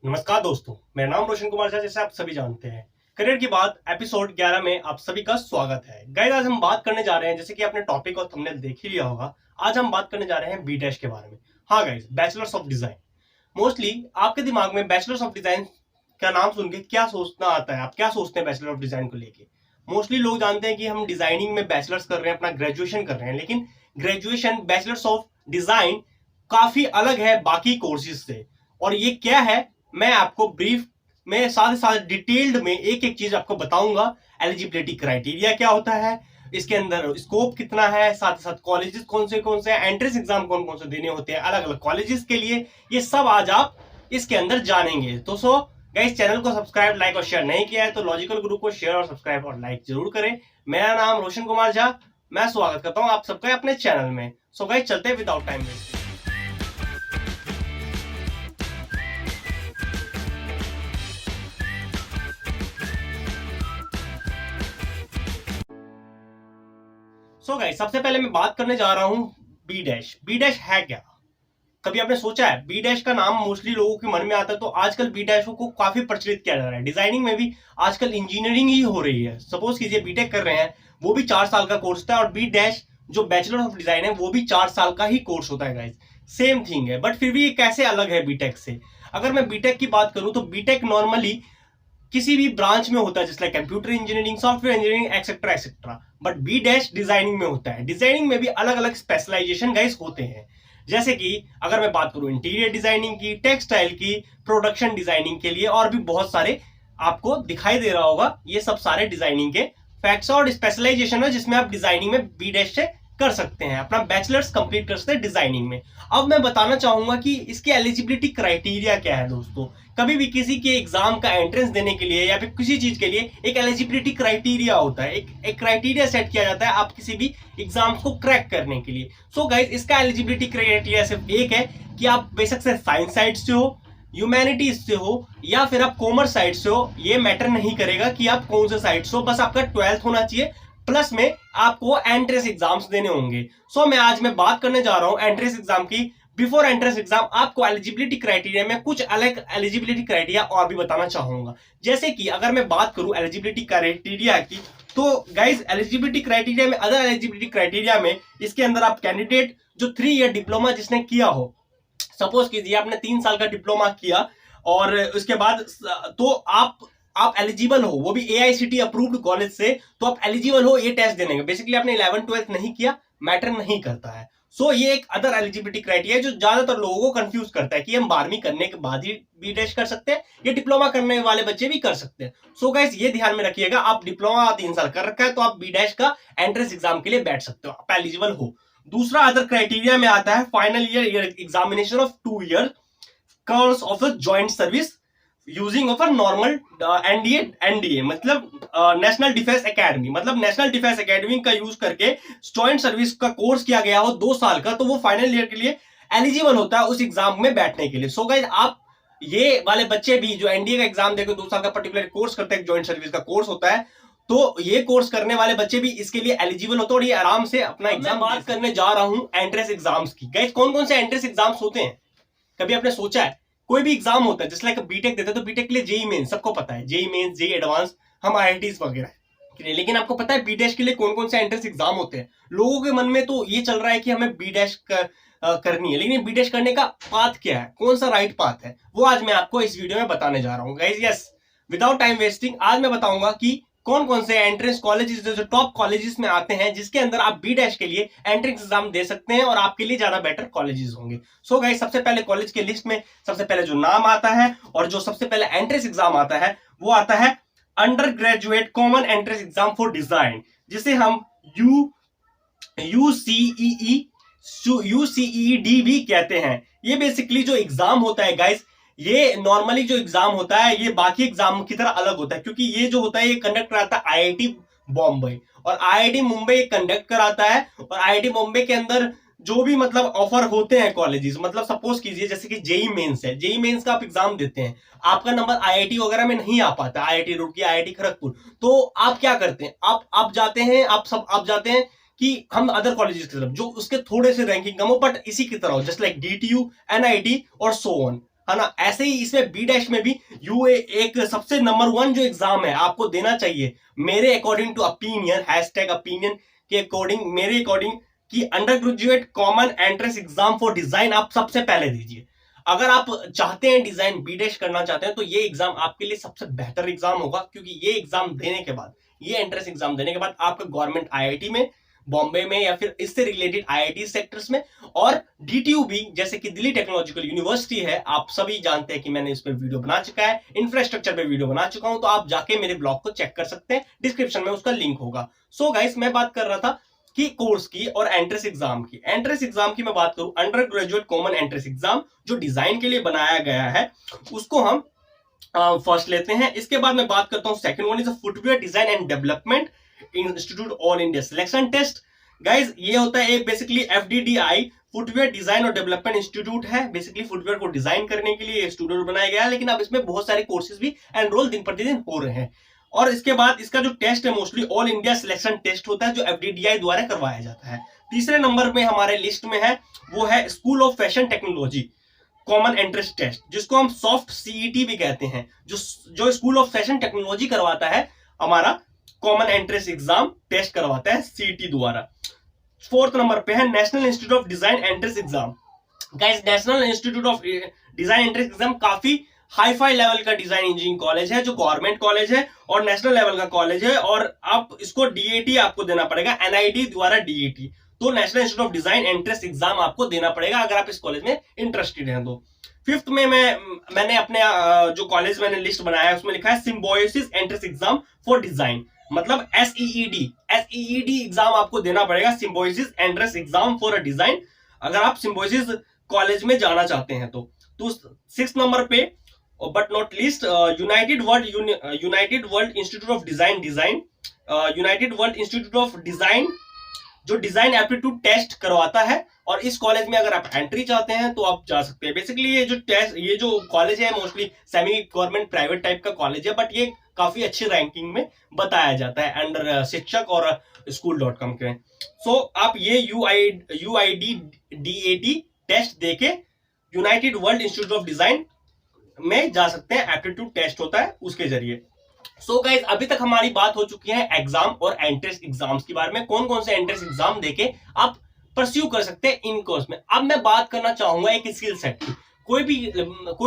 नमस्कार दोस्तों, मेरा नाम रोशन कुमार झा, जैसे आप सभी जानते हैं। करियर की बात एपिसोड 11 में आप सभी का स्वागत है। गाइस, आज हम बात करने जा रहे हैं, जैसे कि आपने टॉपिक और थंबनेल देख ही लिया होगा। आज हम बात करने जा रहे हैं बी डैश के बारे में। हाँ guys, bachelors of design. Mostly आपके दिमाग में बैचलर्स ऑफ डिजाइन का नाम सुन के क्या सोचना आता है? आप क्या सोचते हैं बैचलर ऑफ डिजाइन को लेके? मोस्टली लोग जानते हैं कि हम डिजाइनिंग में बैचलर्स कर रहे हैं, अपना ग्रेजुएशन कर रहे हैं, लेकिन ग्रेजुएशन बैचलर्स ऑफ डिजाइन काफी अलग है बाकी कोर्सेज से। और ये क्या है, मैं आपको ब्रीफ में साथ ही साथ डिटेल्ड में एक एक चीज आपको बताऊंगा। एलिजिबिलिटी क्राइटेरिया क्या होता है, इसके अंदर स्कोप कितना है, साथ ही साथ कॉलेजेस कौन से हैं, एंट्रेंस एग्जाम कौन कौन से देने होते हैं अलग अलग कॉलेजेस के लिए, ये सब आज आप इसके अंदर जानेंगे। तो गाइस, चैनल को सब्सक्राइब, लाइक और शेयर नहीं किया है तो लॉजिकल ग्रुप को शेयर और सब्सक्राइब और लाइक जरूर करें। मेरा नाम रोशन कुमार झा, मैं स्वागत करता हूं आप सबका अपने चैनल में। गाइस, चलते हैं विदाउट टाइम वेस्ट। गाइस, सबसे पहले मैं बात करने जा रहा हूं बी डैश। बी डैश है क्या? कभी आपने सोचा है? बी डैश का नाम मोस्टली लोगों के मन में आता है, तो आजकल बी डैश को काफी प्रचलित किया जा रहा है। डिजाइनिंग में भी आजकल इंजीनियरिंग ही हो रही है। सपोज कीजिए बीटेक कर रहे हैं, वो भी 4 साल का कोर्स होता है, और बी डैश जो बैचलर ऑफ डिजाइन है वो भी 4 साल का ही कोर्स होता है गाइस। सेम थिंग है, बट फिर भी ये कैसे अलग है बीटेक से? अगर मैं बीटेक की बात करूं तो बीटेक नॉर्मली किसी भी ब्रांच में होता है, जैसे computer engineering, software engineering, etcetera etcetera. But B dash designing में होता है। डिजाइनिंग में भी अलग अलग स्पेशलाइजेशन गाइस होते हैं। जैसे कि अगर मैं बात करूं इंटीरियर डिजाइनिंग की, टेक्सटाइल की, प्रोडक्शन डिजाइनिंग के लिए, और भी बहुत सारे आपको दिखाई दे रहा होगा। ये सब सारे डिजाइनिंग के फैक्ट्स और स्पेशलाइजेशन है, जिसमें आप डिजाइनिंग में बी डैश से कर सकते हैं, अपना बैचलर्स कंप्लीट कर सकते हैं डिजाइनिंग में। अब मैं बताना चाहूंगा कि इसकी एलिजिबिलिटी क्राइटेरिया क्या है दोस्तों। कभी भी किसी के एग्जाम का एंट्रेंस देने के लिए या फिर किसी चीज के लिए एक एलिजिबिलिटी क्राइटेरिया होता है, एक क्राइटेरिया सेट किया जाता है आप किसी भी एग्जाम्स को क्रैक करने के लिए। गाइस, इसका एलिजिबिलिटी क्राइटेरिया सिर्फ एक है कि आप बेशक से साइंस साइड से हो, ह्यूमैनिटीज से हो, या फिर आप कॉमर्स साइड से हो। ये मैटर नहीं करेगा कि आप कौन से साइड से हो, बस आपका 12th होना चाहिए, प्लस में आपको एंट्रेंस एग्जाम्स देने होंगे। मैं आज बात करने जा रहा हूं एंट्रेंस एग्जाम की। बिफोर एंट्रेंस एग्जाम आपको एलिजिबिलिटी क्राइटेरिया में कुछ अलग एलिजिबिलिटी क्राइटेरिया और भी बताना चाहूंगा। जैसे कि अगर मैं बात करूं एलिजिबिलिटी क्राइटेरिया की, तो गाइस एलिजिबिलिटी क्राइटेरिया में, अदर एलिजिबिलिटी क्राइटेरिया में, इसके अंदर आप कैंडिडेट जो 3 ईयर डिप्लोमा जिसने किया हो, सपोज कीजिए आपने 3 साल का डिप्लोमा किया और उसके बाद तो आप एलिजिबल हो, वो भी एआईसीटी अप्रूव्ड कॉलेज से, तो आप एलिजिबल हो ये टेस्ट देने का। बेसिकली आपने 11th-12th नहीं किया, मैटर नहीं करता है। ये एक अदर एलिजिबिलिटी क्राइटेरिया जो ज्यादातर लोगों को कंफ्यूज करता है कि हम 12वीं करने के बाद ही बी डैश कर सकते हैं, ये डिप्लोमा करने वाले बच्चे भी कर सकते हैं। गाइस, ये ध्यान में रखिएगा, आप डिप्लोमा 3 साल कर रखा है तो आप बी डैश का एंट्रेंस एग्जाम के लिए बैठ सकते हो, आप एलिजिबल हो। दूसरा अदर क्राइटेरिया में आता है final year examination of 2 year course of the joint service using of a normal NDA मतलब नेशनल डिफेंस एकेडमी, मतलब नेशनल डिफेंस एकेडमी का यूज करके ज्वाइंट सर्विस का कोर्स किया गया हो 2 साल का, तो वो फाइनल ईयर के लिए एलिजिबल होता है उस एग्जाम में बैठने के लिए। गाइस, आप ये वाले बच्चे भी जो एनडीए का एग्जाम देकर 2 साल का पर्टिकुलर कोर्स करते हैं, ज्वाइंट सर्विस का कोर्स होता है, तो ये कोर्स करने वाले बच्चे भी इसके लिए एलिजिबल होते हैं और ये आराम से अपना एग्जाम। बात करने जा रहा हूं एंट्रेंस एग्जाम्स की। गाइस, कौन कौन से एंट्रेंस एग्जाम्स होते हैं? कभी आपने सोचा है? कोई भी एग्जाम होता है, जैसे लाइक बीटेक देते हैं तो बीटेक के लिए जेई मेंस सबको पता है, जेई मेंस, जेई एडवांस, हम आईआईटीज वगैरह। लेकिन आपको पता है बी डैश के लिए कौन कौन से एंट्रेंस एग्जाम होते हैं? लोगों के मन में तो ये चल रहा है कि हमें बी डैश करनी है, लेकिन बी डैश करने का पाथ क्या है, कौन सा राइट पाथ है, वो आज मैं आपको इस वीडियो में बताने जा रहा हूं। Guys, yes, without time wasting आज मैं बताऊंगा कि कौन कौन से एंट्रेंस कॉलेजेस जो टॉप कॉलेजेस में आते हैं, जिसके अंदर आप बी डैश के लिए एंट्रेंस एग्जाम दे सकते हैं और आपके लिए ज्यादा बेटर कॉलेजेस होंगे। गाइस, सबसे पहले कॉलेज के लिस्ट में सबसे पहले जो नाम आता है और जो सबसे पहले एंट्रेंस एग्जाम आता है, वो आता है under graduate common entrance exam for design, जिसे हम यूसीईडी भी कहते हैं। ये बेसिकली जो एग्जाम होता है गाइस, ये नॉर्मली जो एग्जाम होता है ये बाकी एग्जाम की तरह अलग होता है, क्योंकि ये जो होता है ये कंडक्ट कराता है आईआईटी बॉम्बे, और आईआईटी मुंबई कंडक्ट कराता है। और आईआईटी बॉम्बे के अंदर जो भी मतलब ऑफर होते हैं कॉलेजेस, मतलब सपोज कीजिए जैसे कि जेई मेंस है, जेई मेंस का आप एग्जाम देते हैं, आपका नंबर आईआईटी वगैरह में नहीं आ पाता, आईआईटी रुड़की, आईआईटी खड़गपुर, तो आप क्या करते हैं, आप जाते हैं, आप जाते हैं कि हम अदर कॉलेजेस की तरफ जो उसके थोड़े से रैंकिंग कम हो बट इसी की तरह हो, जस्ट लाइक डीटीयू, एनआईटी और सो ऑन। है ना। ऐसे ही इसमें बी डैश में भी यूए एक सबसे नंबर 1 जो एग्जाम है आपको देना चाहिए मेरे अकॉर्डिंग टू ओपिनियन, #ओपिनियन के अकॉर्डिंग, मेरे अकॉर्डिंग, कि under graduate common entrance exam for design आप सबसे पहले दीजिए। अगर आप चाहते हैं डिजाइन बी डैश करना चाहते हैं तो ये एग्जाम आपके लिए सबसे बेहतर एग्जाम होगा, क्योंकि ये एग्जाम देने के बाद, ये एंट्रेंस एग्जाम देने के बाद आपका गवर्नमेंट आईआईटी में, बॉम्बे में या फिर इससे रिलेटेड आईआईटी सेक्टर्स में, और डीटीयू भी जैसे कि दिल्ली टेक्नोलॉजिकल यूनिवर्सिटी है, आप सभी जानते हैं कि मैंने इस पे वीडियो बना चुका है, इंफ्रास्ट्रक्चर पे वीडियो बना चुका हूं, तो आप जाके मेरे ब्लॉग को चेक कर सकते हैं, डिस्क्रिप्शन में उसका लिंक होगा। सो गाइस, मैं बात कर रहा था कि कोर्स की और एंट्रेंस एग्जाम की। एंट्रेंस एग्जाम की मैं बात करूं, under graduate common entrance exam जो डिजाइन के लिए बनाया गया है उसको हम फर्स्ट लेते हैं। इसके बाद मैं बात करता हूं second one is footwear design and development institute all India selection test. Guys ये होता है एक बेसिकली एफडीडीआई, फुटवेयर डिजाइन और डेवलपमेंट इंस्टीट्यूट है। बेसिकली फुटवेयर को डिजाइन करने के लिए इंस्टीट्यूट बनाया गया है, लेकिन अब इसमें बहुत सारे कोर्सेज भी एनरोल दिन प्रतिदिन हो रहे हैं। और इसके बाद इसका जो टेस्ट है mostly all India selection test होता है जो एफडीडीआई द्वारा करवाया जाता है। तीसरे नंबर पे हमारे लिस्ट में है वो है school of fashion technology common entrance test, जिसको हम सॉफ्ट सीईटी भी कहते हैं, जो स्कूल ऑफ फैशन टेक्नोलॉजी करवाता है, हमारा कॉमन एंट्रेंस एग्जाम टेस्ट करवाता है सीईटी द्वारा। फोर्थ नंबर पे है national institute of design entrance exam. Guys, national institute of design entrance exam काफी हाई फाई लेवल का डिजाइन इंजीनियरिंग कॉलेज है, जो गवर्नमेंट कॉलेज है और नेशनल लेवल का कॉलेज है, और आप इसको डीएटी आपको देना पड़ेगा, एनआईडी द्वारा डीएटी। तो national institute of design entrance exam आपको देना पड़ेगा अगर आप इस कॉलेज में इंटरेस्टेड हैं तो। फिफ्थ में मैंने अपने जो कॉलेज मैंने लिस्ट बनाया है उसमें लिखा है Symbiosis entrance exam for design, मतलब एसईईडी एग्जाम आपको देना पड़ेगा, Symbiosis entrance exam for a design, अगर आप सिम्बोसिस कॉलेज में जाना चाहते हैं तो। 6 नंबर पे but not least United world institute of design United world institute of design जो डिजाइन एप्टीट्यूड टेस्ट करवाता है, और इस कॉलेज में अगर आप एंट्री चाहते हैं तो आप जा सकते हैं। बेसिकली ये जो कॉलेज है mostly semi government private type का कॉलेज है, बट ये काफी अच्छी रैंकिंग में बताया जाता है अंडर शिक्षक और school.com के। सो आप ये UIDDAT टेस्ट देके United world institute of design में जा सकते हैं, एप्टीट्यूड टेस्ट होता है उसके जरिए। सो गाइज, अभी तक हमारी बात हो चुकी है एग्जाम और एंट्रेंस एग्जाम्स के बारे में, कौन कौन से एंट्रेंस एग्जाम देके आप परस्यू कर सकते हैं इन कोर्स में। अब मैं बात करना चाहूंगा एक स्किल सेट की। कोई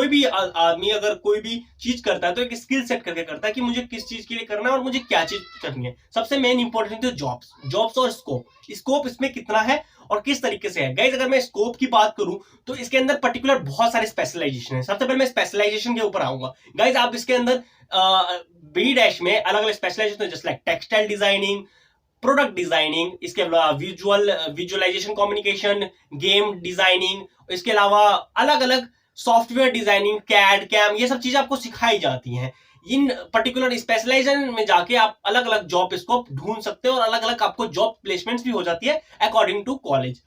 भी आदमी अगर कोई भी चीज करता है तो एक स्किल सेट करके करता है कि मुझे किस चीज के लिए करना है और मुझे क्या चीज करनी है। सबसे मेन इंपॉर्टेंट है जॉब्स और स्कोप इसमें कितना है और किस तरीके से है। गाइज, अगर मैं स्कोप की बात करूं तो इसके अंदर पर्टिकुलर बहुत सारे स्पेशलाइजेशन है। सबसे पहले मैं स्पेशलाइजेशन के ऊपर आऊंगा। गाइज, आप इसके अंदर बी डैश में अलग अलग स्पेशलाइजेशन जैसे like textile designing, product designing, इसके अलावा विजुअलाइजेशन कम्युनिकेशन, गेम डिजाइनिंग, इसके अलावा अलग अलग सॉफ्टवेयर डिजाइनिंग, कैड कैम, ये सब चीजें आपको सिखाई जाती हैं। इन पर्टिकुलर स्पेशलाइजेशन में जाके आप अलग अलग जॉब स्कोप ढूंढ सकते हैं और अलग अलग आपको जॉब प्लेसमेंट्स भी हो जाती है अकॉर्डिंग टू कॉलेज,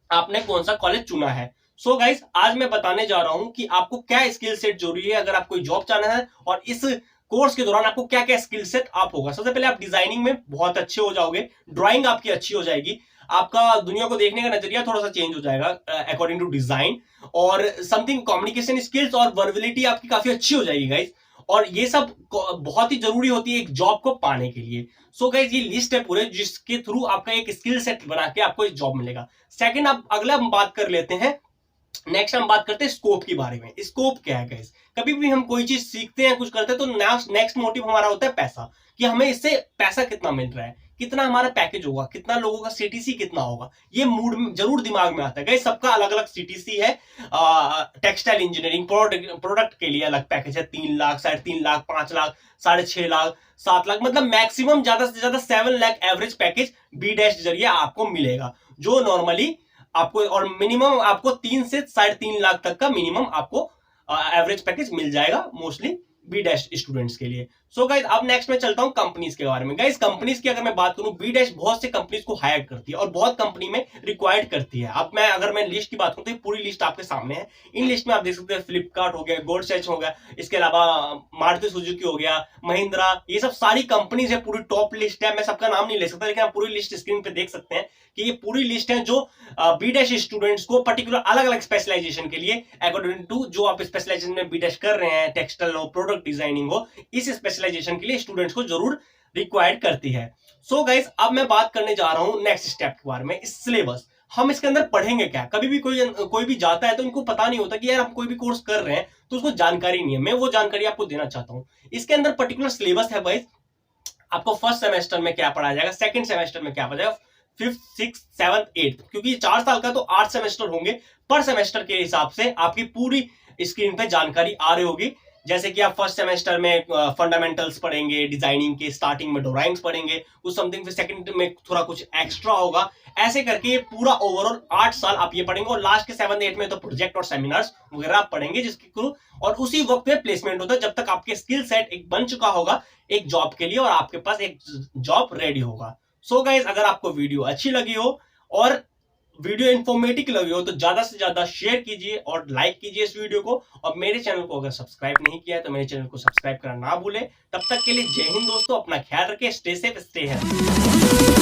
आपने कौन सा कॉलेज चुना है। सो गाइस, आज मैं बताने जा रहा हूं कि आपको क्या स्किल सेट जरूरी है अगर आप कोई जॉब चाहना है, और इस कोर्स के दौरान आपको क्या क्या स्किल सेट आप होगा। सबसे पहले आप डिजाइनिंग में बहुत अच्छे हो जाओगे, ड्राइंग आपकी अच्छी हो जाएगी, आपका दुनिया को देखने का नजरिया थोड़ा सा चेंज हो जाएगा अकॉर्डिंग टू डिजाइन, और समथिंग कम्युनिकेशन स्किल्स और वर्बिलिटी आपकी काफी अच्छी हो जाएगी गाइज, और ये सब बहुत ही जरूरी होती है एक जॉब को पाने के लिए। सो गाइज, ये लिस्ट है पूरे जिसके थ्रू आपका एक स्किल सेट बना के आपको एक जॉब मिलेगा। सेकंड, आप अगला हम बात कर लेते हैं, नेक्स्ट हम बात करते हैं स्कोप के बारे में। स्कोप क्या है गाइस? कभी भी हम कोई चीज सीखते हैं, कुछ करते हैं, तो नेक्स्ट मोटिव हमारा होता है पैसा, कि हमें इससे पैसा कितना मिल रहा है, कितना हमारा पैकेज होगा, कितना लोगों का सीटीसी कितना होगा, ये मूड जरूर दिमाग में आता है गाइस। सबका अलग अलग सीटीसी है। टेक्सटाइल इंजीनियरिंग प्रोडक्ट के लिए अलग पैकेज है, 3 लाख, 3.5 लाख, 5 लाख, 6.5 लाख, 7 लाख, मतलब मैक्सिमम ज्यादा से ज्यादा 7 lakh average package B Des जरिए आपको मिलेगा, जो नॉर्मली आपको, और मिनिमम आपको 3 से 3.5 लाख तक का मिनिमम आपको एवरेज पैकेज मिल जाएगा मोस्टली बी डैश स्टूडेंट्स के लिए। सो गाइज अब नेक्स्ट में चलता हूं कंपनीज के बारे में। गाइज कंपनीज की अगर मैं बात करूं, बी डैश बहुत से कंपनीज को हायर करती है और बहुत कंपनी में रिक्वायर्ड करती है। अब मैं अगर मैं लिस्ट की बात करूं तो पूरी लिस्ट आपके सामने है। इन लिस्ट में आप देख सकते हैं फ्लिपकार्ट हो गया, गोल्डसेच हो गया, इसके अलावा मारुति सुजुकी हो गया, महिंद्रा, ये सब सारी कंपनीज है, पूरी टॉप लिस्ट है। मैं सबका नाम नहीं ले सकता, लेकिन आप पूरी लिस्ट स्क्रीन पे देख सकते हैं कि ये पूरी लिस्ट है जो बी डैश स्टूडेंट्स को पर्टिकुलर अलग अलग स्पेशलाइजेशन के लिए अकॉर्डिंग टू जो आप स्पेशलाइजेशन में बी डैश कर रहे हैं, टेक्सटाइल हो, प्रोडक्ट डिजाइनिंग हो, इस स्पेशलाइजेशन के लिए स्टूडेंट्स को जरूर रिक्वायर्ड करती है। सो गाइस अब मैं बात करने जा रहा हूं नेक्स्ट स्टेप के बारे में, सिलेबस। हम इसके अंदर पढ़ेंगे क्या? कभी भी कोई भी जाता है तो इनको पता नहीं होता कि यार हम कोई भी कोर्स कर रहे हैं तो उसको जानकारी नहीं है। मैं वो जानकारी आपको देना चाहता हूं। इसके अंदर पर्टिकुलर सिलेबस है गाइस। आपको फर्स्ट सेमेस्टर में क्या पढ़ाया जाएगा, सेकंड सेमेस्टर में क्या पढ़ाया जाएगा, फिफ्थ, सिक्स, सेवंथ, एट्थ, क्योंकि 4 साल का तो 8 सेमेस्टर होंगे। पर सेमेस्टर के हिसाब से आपकी पूरी स्क्रीन पे जानकारी आ रही होगी। जैसे कि आप फर्स्ट सेमेस्टर में फंडामेंटल्स पढ़ेंगे, डिजाइनिंग के स्टार्टिंग में ड्राइंग्स पढ़ेंगे, कुछ समथिंग, फिर सेकंड में थोड़ा कुछ एक्स्ट्रा होगा। ऐसे करके पूरा ओवरऑल 8 साल आप ये पढ़ेंगे और लास्ट के 7, 8 में तो प्रोजेक्ट और सेमिनार्स वगैरह आप पढ़ेंगे जिसके थ्रू, और उसी वक्त में प्लेसमेंट होता है जब तक आपके स्किल सेट एक बन चुका होगा एक जॉब के लिए और आपके पास एक जॉब रेडी होगा। सो गाइज अगर आपको वीडियो अच्छी लगी हो और वीडियो इंफॉर्मेटिव लगी हो तो ज्यादा से ज्यादा शेयर कीजिए और लाइक कीजिए इस वीडियो को। और मेरे चैनल को अगर सब्सक्राइब नहीं किया है तो मेरे चैनल को सब्सक्राइब करना ना भूलें। तब तक के लिए जय हिंद दोस्तों, अपना ख्याल रखें, स्टे सेफ, स्टे हेल्थी।